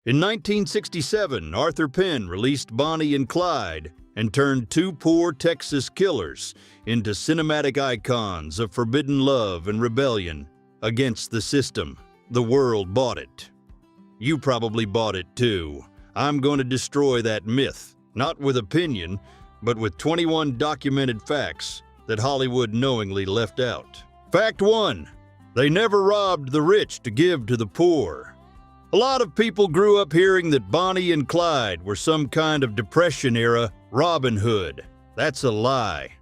In 1967, Arthur Penn released Bonnie and Clyde and turned two poor Texas killers into cinematic icons of forbidden love and rebellion against the system. The world bought it. You probably bought it too. I'm going to destroy that myth, not with opinion, but with 21 documented facts that Hollywood knowingly left out. Fact 1. They never robbed the rich to give to the poor. A lot of people grew up hearing that Bonnie and Clyde were some kind of Depression-era Robin Hood. That's a lie.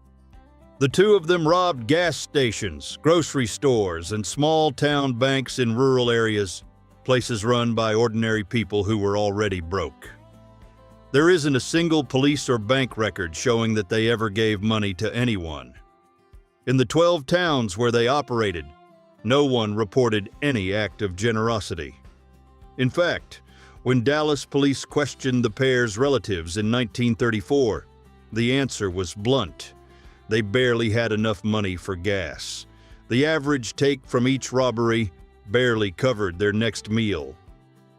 The two of them robbed gas stations, grocery stores, and small-town banks in rural areas, places run by ordinary people who were already broke. There isn't a single police or bank record showing that they ever gave money to anyone. In the 12 towns where they operated, no one reported any act of generosity. In fact, when Dallas police questioned the pair's relatives in 1934, the answer was blunt. They barely had enough money for gas. The average take from each robbery barely covered their next meal.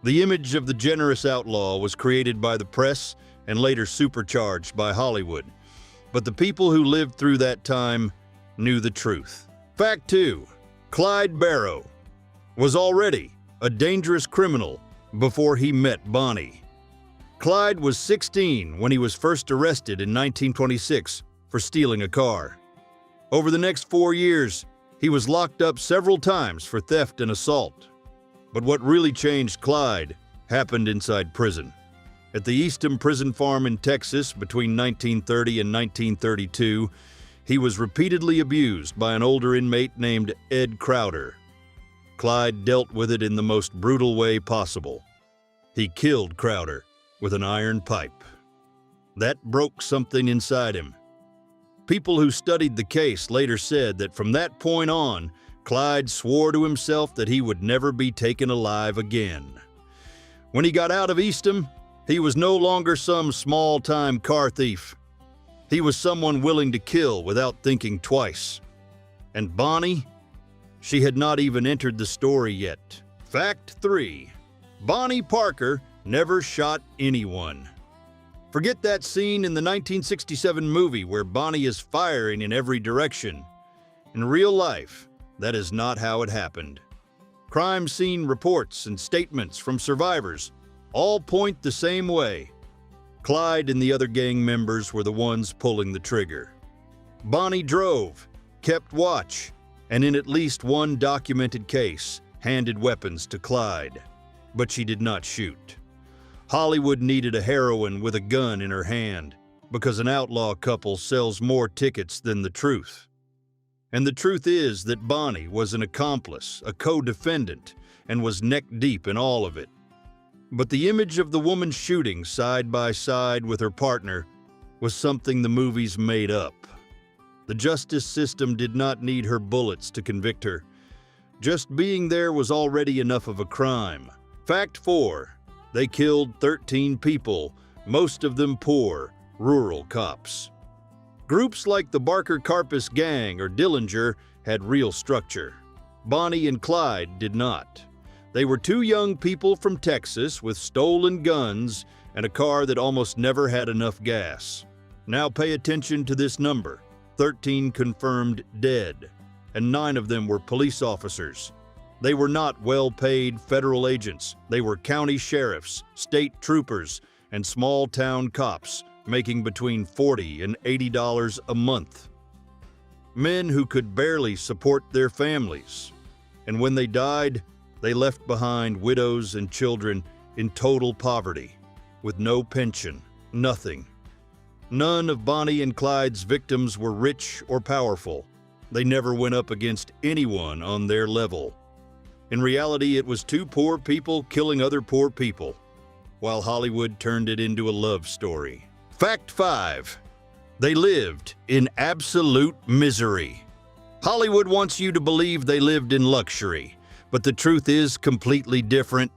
The image of the generous outlaw was created by the press and later supercharged by Hollywood. But the people who lived through that time knew the truth. Fact 2. Clyde Barrow was already a dangerous criminal before he met Bonnie. Clyde was 16 when he was first arrested in 1926 for stealing a car. Over the next 4 years, he was locked up several times for theft and assault. But what really changed Clyde happened inside prison. At the Eastham Prison Farm in Texas between 1930 and 1932, he was repeatedly abused by an older inmate named Ed Crowder. Clyde dealt with it in the most brutal way possible. He killed Crowder with an iron pipe. That broke something inside him. People who studied the case later said that from that point on, Clyde swore to himself that he would never be taken alive again. When he got out of Eastham, he was no longer some small-time car thief. He was someone willing to kill without thinking twice. And Bonnie? She had not even entered the story yet. Fact 3. Bonnie Parker never shot anyone. Forget that scene in the 1967 movie where Bonnie is firing in every direction. In real life, that is not how it happened. Crime scene reports and statements from survivors all point the same way. Clyde and the other gang members were the ones pulling the trigger. Bonnie drove, kept watch, and in at least one documented case, handed weapons to Clyde. But she did not shoot. Hollywood needed a heroine with a gun in her hand because an outlaw couple sells more tickets than the truth. And the truth is that Bonnie was an accomplice, a co-defendant, and was neck-deep in all of it. But the image of the woman shooting side by side with her partner was something the movies made up. The justice system did not need her bullets to convict her. Just being there was already enough of a crime. Fact 4. They killed 13 people, most of them poor, rural cops. Groups like the Barker Carpus Gang or Dillinger had real structure. Bonnie and Clyde did not. They were two young people from Texas with stolen guns and a car that almost never had enough gas. Now pay attention to this number. 13 confirmed dead, and 9 of them were police officers. They were not well-paid federal agents. They were county sheriffs, state troopers, and small-town cops, making between $40 and $80 a month. Men who could barely support their families. And when they died, they left behind widows and children in total poverty, with no pension, nothing. None of Bonnie and Clyde's victims were rich or powerful. They never went up against anyone on their level. In reality, it was two poor people killing other poor people, while Hollywood turned it into a love story. Fact 5. They lived in absolute misery. Hollywood wants you to believe they lived in luxury, but the truth is completely different.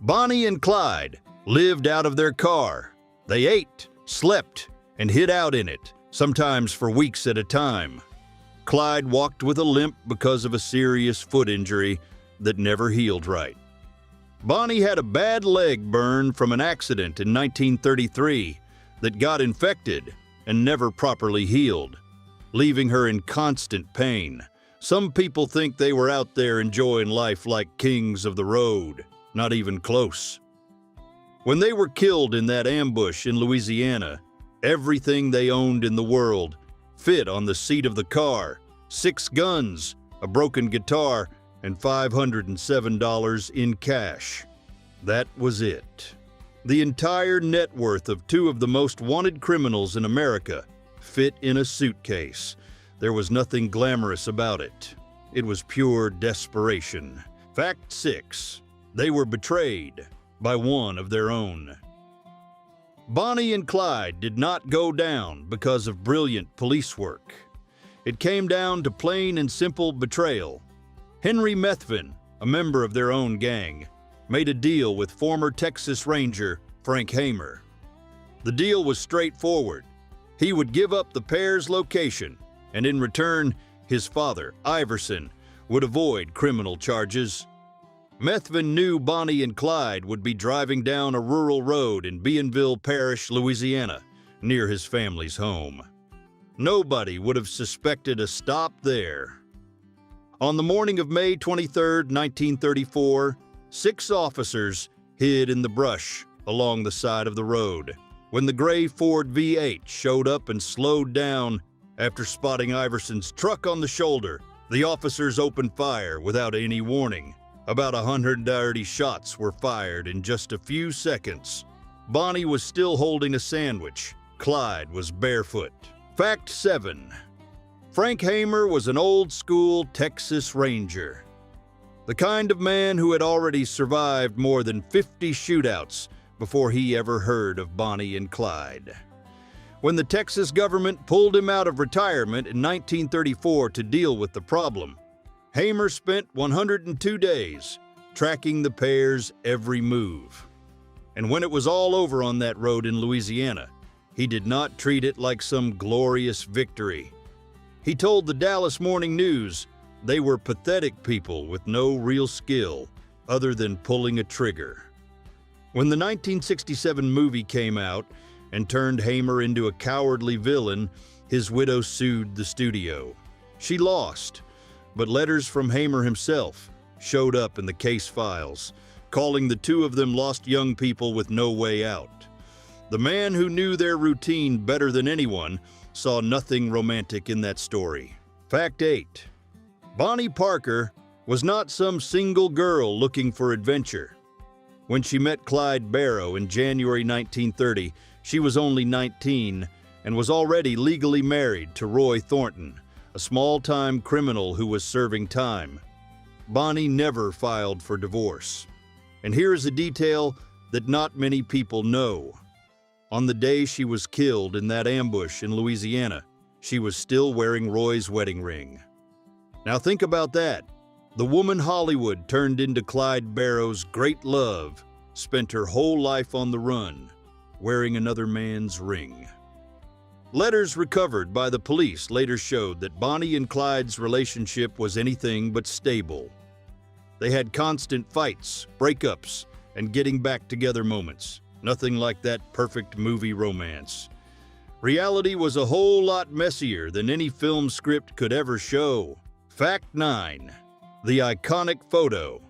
Bonnie and Clyde lived out of their car. They ate, slept, and hid out in it, sometimes for weeks at a time. Clyde walked with a limp because of a serious foot injury that never healed right. Bonnie had a bad leg burn from an accident in 1933 that got infected and never properly healed, leaving her in constant pain. Some people think they were out there enjoying life like kings of the road. Not even close. When they were killed in that ambush in Louisiana, everything they owned in the world fit on the seat of the car: 6 guns, a broken guitar, and $507 in cash. That was it. The entire net worth of 2 of the most wanted criminals in America fit in a suitcase. There was nothing glamorous about it. It was pure desperation. Fact 6. They were betrayed by one of their own. Bonnie and Clyde did not go down because of brilliant police work. It came down to plain and simple betrayal. Henry Methvin, a member of their own gang, made a deal with former Texas Ranger Frank Hamer. The deal was straightforward. He would give up the pair's location, and in return, his father, Iverson, would avoid criminal charges. Methvin knew Bonnie and Clyde would be driving down a rural road in Bienville Parish, Louisiana, near his family's home. Nobody would have suspected a stop there. On the morning of May 23, 1934, 6 officers hid in the brush along the side of the road when the gray Ford V8 showed up and slowed down. After spotting Iverson's truck on the shoulder, the officers opened fire without any warning. About 130 shots were fired in just a few seconds. Bonnie was still holding a sandwich. Clyde was barefoot. Fact 7. Frank Hamer was an old-school Texas Ranger. The kind of man who had already survived more than 50 shootouts before he ever heard of Bonnie and Clyde. When the Texas government pulled him out of retirement in 1934 to deal with the problem, Hamer spent 102 days tracking the pair's every move. And when it was all over on that road in Louisiana, he did not treat it like some glorious victory. He told the Dallas Morning News they were pathetic people with no real skill other than pulling a trigger. When the 1967 movie came out and turned Hamer into a cowardly villain, his widow sued the studio. She lost, but letters from Hamer himself showed up in the case files, calling the 2 of them lost young people with no way out. The man who knew their routine better than anyone saw nothing romantic in that story. Fact 8. Bonnie Parker was not some single girl looking for adventure. When she met Clyde Barrow in January 1930, she was only 19 and was already legally married to Roy Thornton, a small-time criminal who was serving time. Bonnie never filed for divorce. And here is a detail that not many people know. On the day she was killed in that ambush in Louisiana, she was still wearing Roy's wedding ring. Now think about that. The woman Hollywood turned into Clyde Barrow's great love spent her whole life on the run, wearing another man's ring. Letters recovered by the police later showed that Bonnie and Clyde's relationship was anything but stable. They had constant fights, breakups, and getting back together moments. Nothing like that perfect movie romance. Reality was a whole lot messier than any film script could ever show. Fact 9. The iconic photo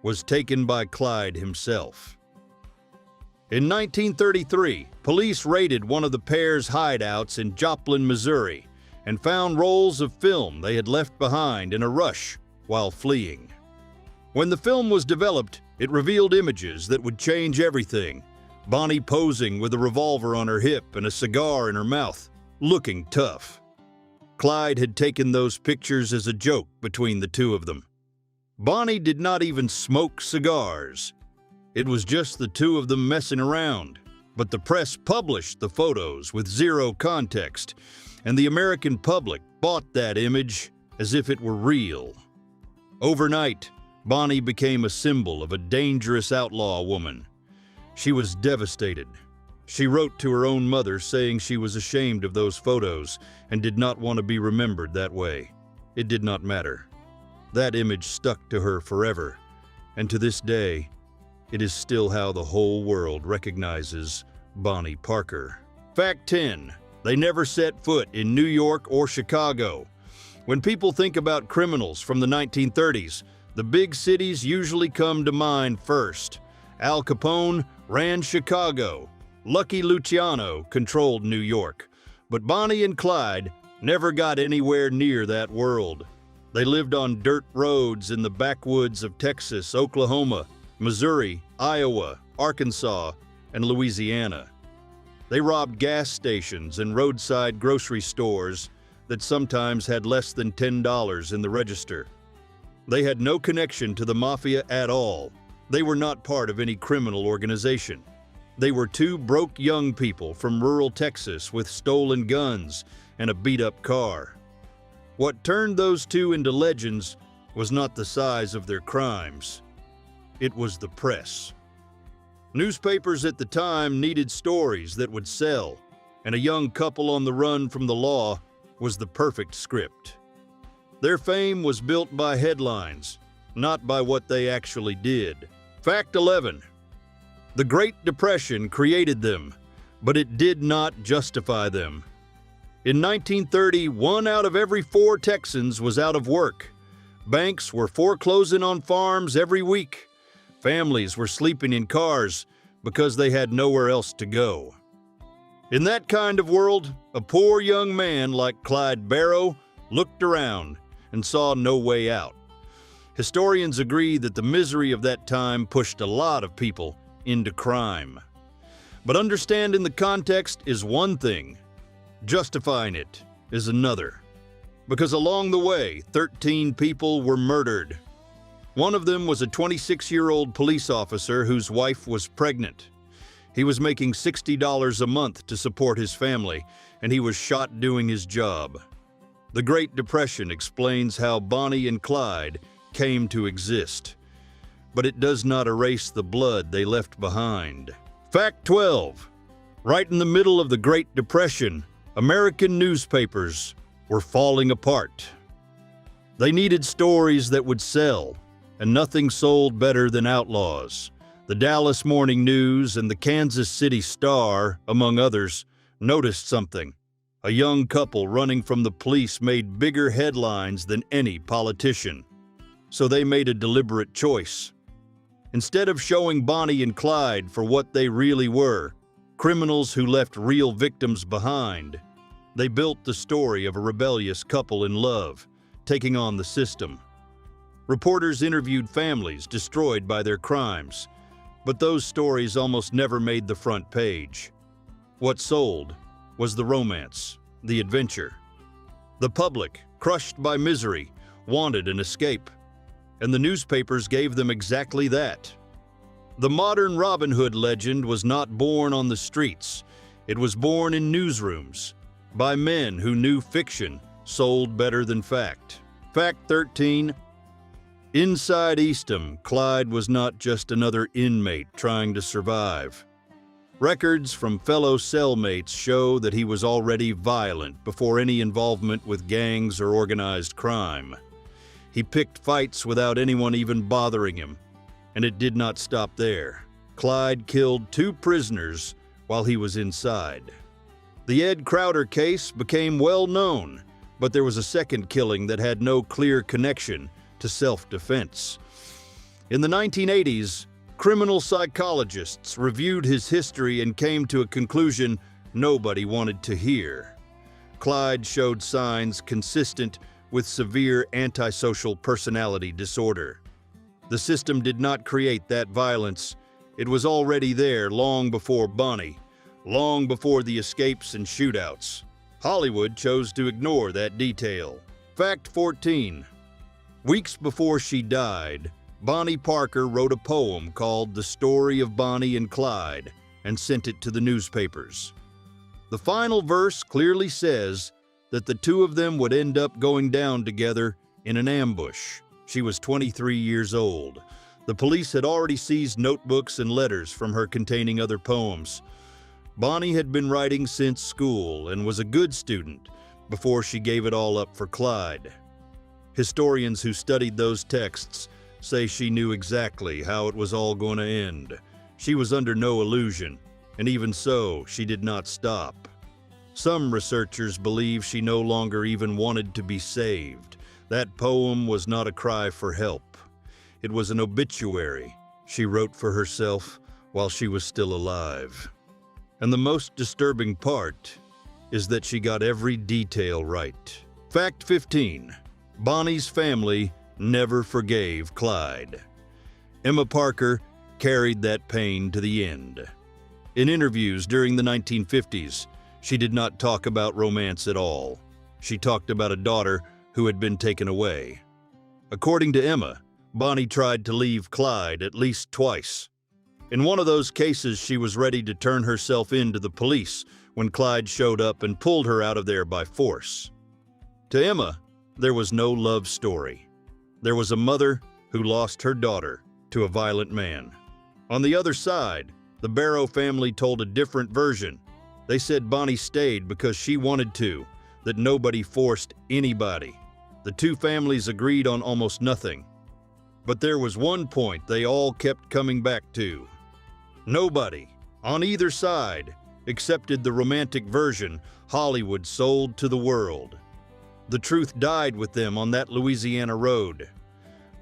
was taken by Clyde himself. In 1933, police raided one of the pair's hideouts in Joplin, Missouri, and found rolls of film they had left behind in a rush while fleeing. When the film was developed, it revealed images that would change everything. Bonnie posing with a revolver on her hip and a cigar in her mouth, looking tough. Clyde had taken those pictures as a joke between the 2 of them. Bonnie did not even smoke cigars. It was just the 2 of them messing around. But the press published the photos with zero context, and the American public bought that image as if it were real. Overnight, Bonnie became a symbol of a dangerous outlaw woman. She was devastated. She wrote to her own mother saying she was ashamed of those photos and did not want to be remembered that way. It did not matter. That image stuck to her forever, and to this day, it is still how the whole world recognizes Bonnie Parker. Fact 10. They never set foot in New York or Chicago. When people think about criminals from the 1930s, the big cities usually come to mind first. Al Capone ran Chicago. Lucky Luciano controlled New York. But Bonnie and Clyde never got anywhere near that world. They lived on dirt roads in the backwoods of Texas, Oklahoma, Missouri, Iowa, Arkansas, and Louisiana. They robbed gas stations and roadside grocery stores that sometimes had less than $10 in the register. They had no connection to the mafia at all. They were not part of any criminal organization. They were two broke young people from rural Texas with stolen guns and a beat-up car. What turned those two into legends was not the size of their crimes. It was the press. Newspapers at the time needed stories that would sell, and a young couple on the run from the law was the perfect script. Their fame was built by headlines, not by what they actually did. Fact 11. The Great Depression created them, but it did not justify them. In 1930, 1 out of every 4 Texans was out of work. Banks were foreclosing on farms every week. Families were sleeping in cars because they had nowhere else to go. In that kind of world, a poor young man like Clyde Barrow looked around and saw no way out. Historians agree that the misery of that time pushed a lot of people into crime. But understanding the context is one thing. Justifying it is another. Because along the way, 13 people were murdered. One of them was a 26-year-old police officer whose wife was pregnant. He was making $60 a month to support his family, and he was shot doing his job. The Great Depression explains how Bonnie and Clyde came to exist, but it does not erase the blood they left behind. Fact 12. Right in the middle of the Great Depression, American newspapers were falling apart. They needed stories that would sell, and nothing sold better than Outlaws. The Dallas Morning News and the Kansas City Star, among others, noticed something. A young couple running from the police made bigger headlines than any politician. So they made a deliberate choice. Instead of showing Bonnie and Clyde for what they really were, criminals who left real victims behind, they built the story of a rebellious couple in love, taking on the system. Reporters interviewed families destroyed by their crimes, but those stories almost never made the front page. What sold was the romance, the adventure. The public, crushed by misery, wanted an escape, and the newspapers gave them exactly that. The modern Robin Hood legend was not born on the streets. It was born in newsrooms, by men who knew fiction sold better than fact. Fact 13. Inside Eastham, Clyde was not just another inmate trying to survive. Records from fellow cellmates show that he was already violent before any involvement with gangs or organized crime. He picked fights without anyone even bothering him, and it did not stop there. Clyde killed 2 prisoners while he was inside. The Ed Crowder case became well known, but there was a second killing that had no clear connection to self-defense. In the 1980s, criminal psychologists reviewed his history and came to a conclusion nobody wanted to hear. Clyde showed signs consistent with severe antisocial personality disorder. The system did not create that violence. It was already there long before Bonnie, long before the escapes and shootouts. Hollywood chose to ignore that detail. Fact 14. Weeks before she died, Bonnie Parker wrote a poem called The Story of Bonnie and Clyde and sent it to the newspapers. The final verse clearly says that the two of them would end up going down together in an ambush. She was 23 years old. The police had already seized notebooks and letters from her containing other poems. Bonnie had been writing since school and was a good student before she gave it all up for Clyde. Historians who studied those texts say she knew exactly how it was all going to end. She was under no illusion, and even so, she did not stop. Some researchers believe she no longer even wanted to be saved. That poem was not a cry for help. It was an obituary she wrote for herself while she was still alive. And the most disturbing part is that she got every detail right. Fact 15. Bonnie's family never forgave Clyde. Emma Parker carried that pain to the end. In interviews during the 1950s, she did not talk about romance at all. She talked about a daughter who had been taken away. According to Emma, Bonnie tried to leave Clyde at least twice. In one of those cases, she was ready to turn herself in to the police when Clyde showed up and pulled her out of there by force. To Emma, there was no love story. There was a mother who lost her daughter to a violent man. On the other side, the Barrow family told a different version. They said Bonnie stayed because she wanted to, that nobody forced anybody. The two families agreed on almost nothing. But there was one point they all kept coming back to. Nobody, on either side, accepted the romantic version Hollywood sold to the world. The truth died with them on that Louisiana road.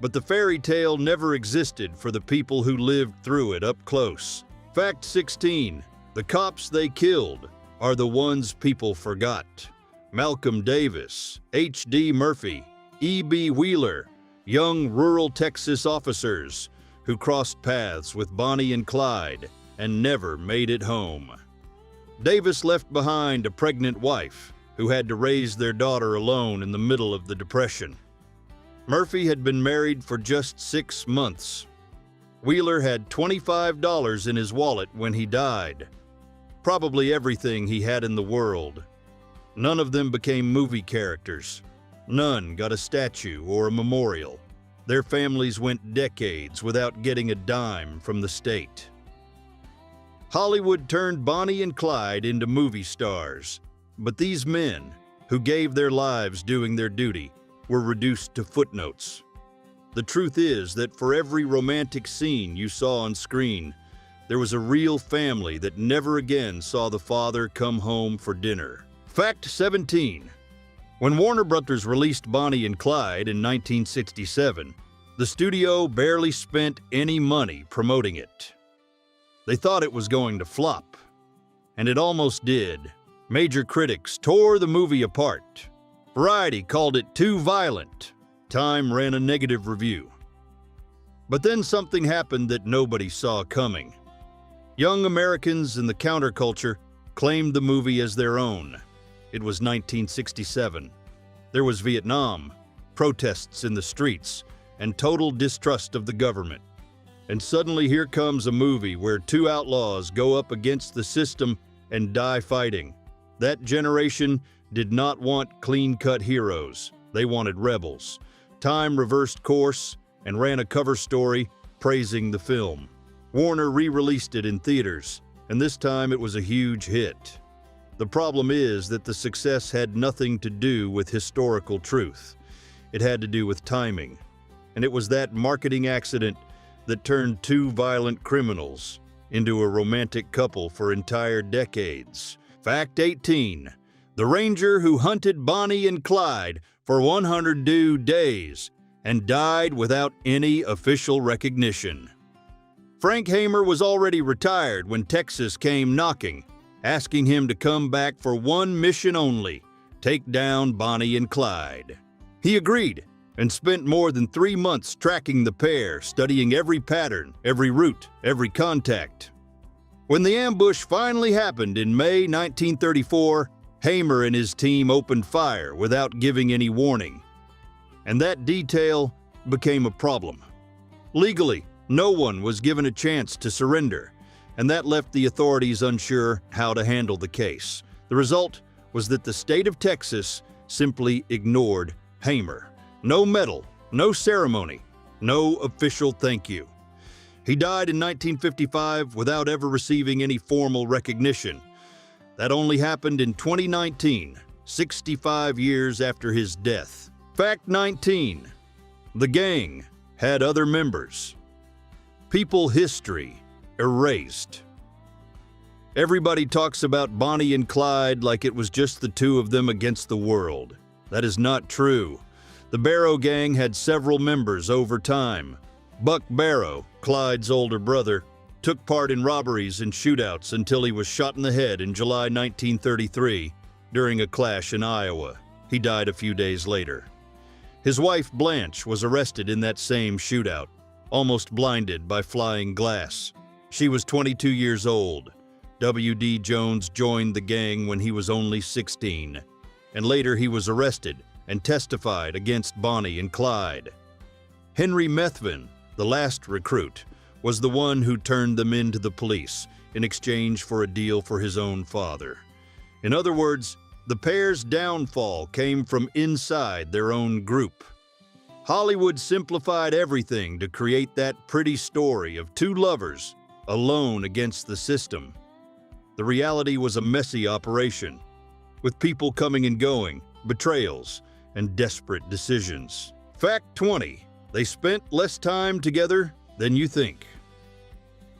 But the fairy tale never existed for the people who lived through it up close. Fact 16. The cops they killed are the ones people forgot. Malcolm Davis, H.D. Murphy, E.B. Wheeler, young rural Texas officers who crossed paths with Bonnie and Clyde and never made it home. Davis left behind a pregnant wife who had to raise their daughter alone in the middle of the Depression. Murphy had been married for just 6 months. Wheeler had $25 in his wallet when he died, probably everything he had in the world. None of them became movie characters. None got a statue or a memorial. Their families went decades without getting a dime from the state. Hollywood turned Bonnie and Clyde into movie stars, but these men, who gave their lives doing their duty, were reduced to footnotes. The truth is that for every romantic scene you saw on screen, there was a real family that never again saw the father come home for dinner. Fact 17. When Warner Brothers released Bonnie and Clyde in 1967, the studio barely spent any money promoting it. They thought it was going to flop, and it almost did. Major critics tore the movie apart. Variety called it too violent. Time ran a negative review. But then something happened that nobody saw coming. Young Americans in the counterculture claimed the movie as their own. It was 1967. There was Vietnam, protests in the streets, and total distrust of the government. And suddenly here comes a movie where two outlaws go up against the system and die fighting. That generation did not want clean-cut heroes. They wanted rebels. Time reversed course and ran a cover story praising the film. Warner re-released it in theaters, and this time it was a huge hit. The problem is that the success had nothing to do with historical truth. It had to do with timing. And it was that marketing accident that turned two violent criminals into a romantic couple for entire decades. Fact 18. The ranger who hunted Bonnie and Clyde for 102 days and died without any official recognition. Frank Hamer was already retired when Texas came knocking, asking him to come back for one mission only: take down Bonnie and Clyde. He agreed and spent more than 3 months tracking the pair, studying every pattern, every route, every contact. When the ambush finally happened in May 1934, Hamer and his team opened fire without giving any warning. And that detail became a problem. Legally, no one was given a chance to surrender, and that left the authorities unsure how to handle the case. The result was that the state of Texas simply ignored Hamer. No medal, no ceremony, no official thank you. He died in 1955 without ever receiving any formal recognition. That only happened in 2019, 65 years after his death. Fact 19. The gang had other members. People history erased. Everybody talks about Bonnie and Clyde like it was just the two of them against the world. That is not true. The Barrow gang had several members over time. Buck Barrow, Clyde's older brother, took part in robberies and shootouts until he was shot in the head in July 1933 during a clash in Iowa. He died a few days later. His wife Blanche was arrested in that same shootout, almost blinded by flying glass. She was 22 years old. W.D. Jones joined the gang when he was only 16, and later he was arrested and testified against Bonnie and Clyde. Henry Methvin, the last recruit, was the one who turned them into the police in exchange for a deal for his own father. In other words, the pair's downfall came from inside their own group. Hollywood simplified everything to create that pretty story of two lovers alone against the system. The reality was a messy operation, with people coming and going, betrayals, and desperate decisions. Fact 20. They spent less time together than you think.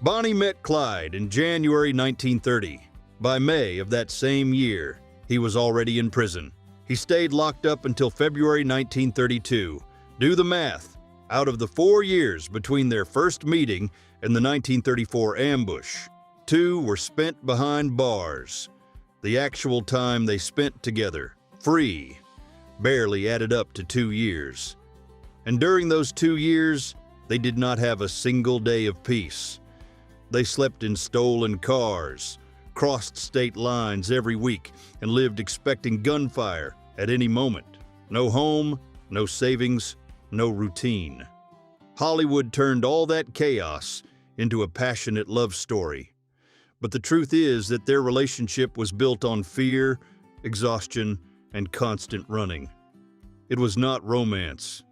Bonnie met Clyde in January 1930. By May of that same year, he was already in prison. He stayed locked up until February 1932. Do the math. Out of the 4 years between their first meeting and the 1934 ambush, 2 were spent behind bars. The actual time they spent together, free, barely added up to 2 years. And during those 2 years, they did not have a single day of peace. They slept in stolen cars, crossed state lines every week, and lived expecting gunfire at any moment. No home, no savings, no routine. Hollywood turned all that chaos into a passionate love story. But the truth is that their relationship was built on fear, exhaustion, and constant running. It was not romance.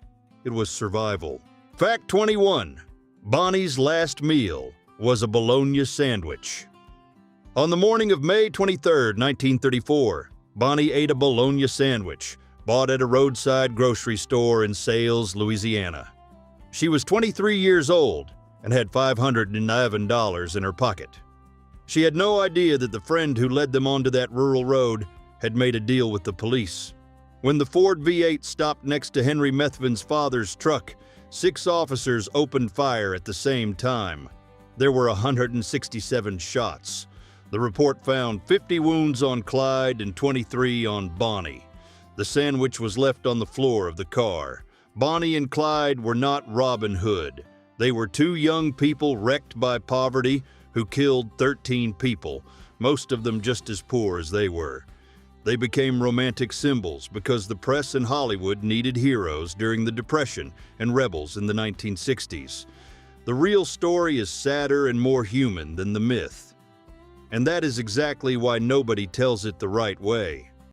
It was survival. Fact 21. Bonnie's last meal was a bologna sandwich. On the morning of May 23, 1934, Bonnie ate a bologna sandwich bought at a roadside grocery store in Sales, Louisiana. She was 23 years old and had $511 in her pocket. She had no idea that the friend who led them onto that rural road had made a deal with the police. When the Ford V8 stopped next to Henry Methvin's father's truck, 6 officers opened fire at the same time. There were 167 shots. The report found 50 wounds on Clyde and 23 on Bonnie. The sandwich was left on the floor of the car. Bonnie and Clyde were not Robin Hood. They were 2 young people wrecked by poverty who killed 13 people, most of them just as poor as they were. They became romantic symbols because the press in Hollywood needed heroes during the Depression and rebels in the 1960s. The real story is sadder and more human than the myth. And that is exactly why nobody tells it the right way.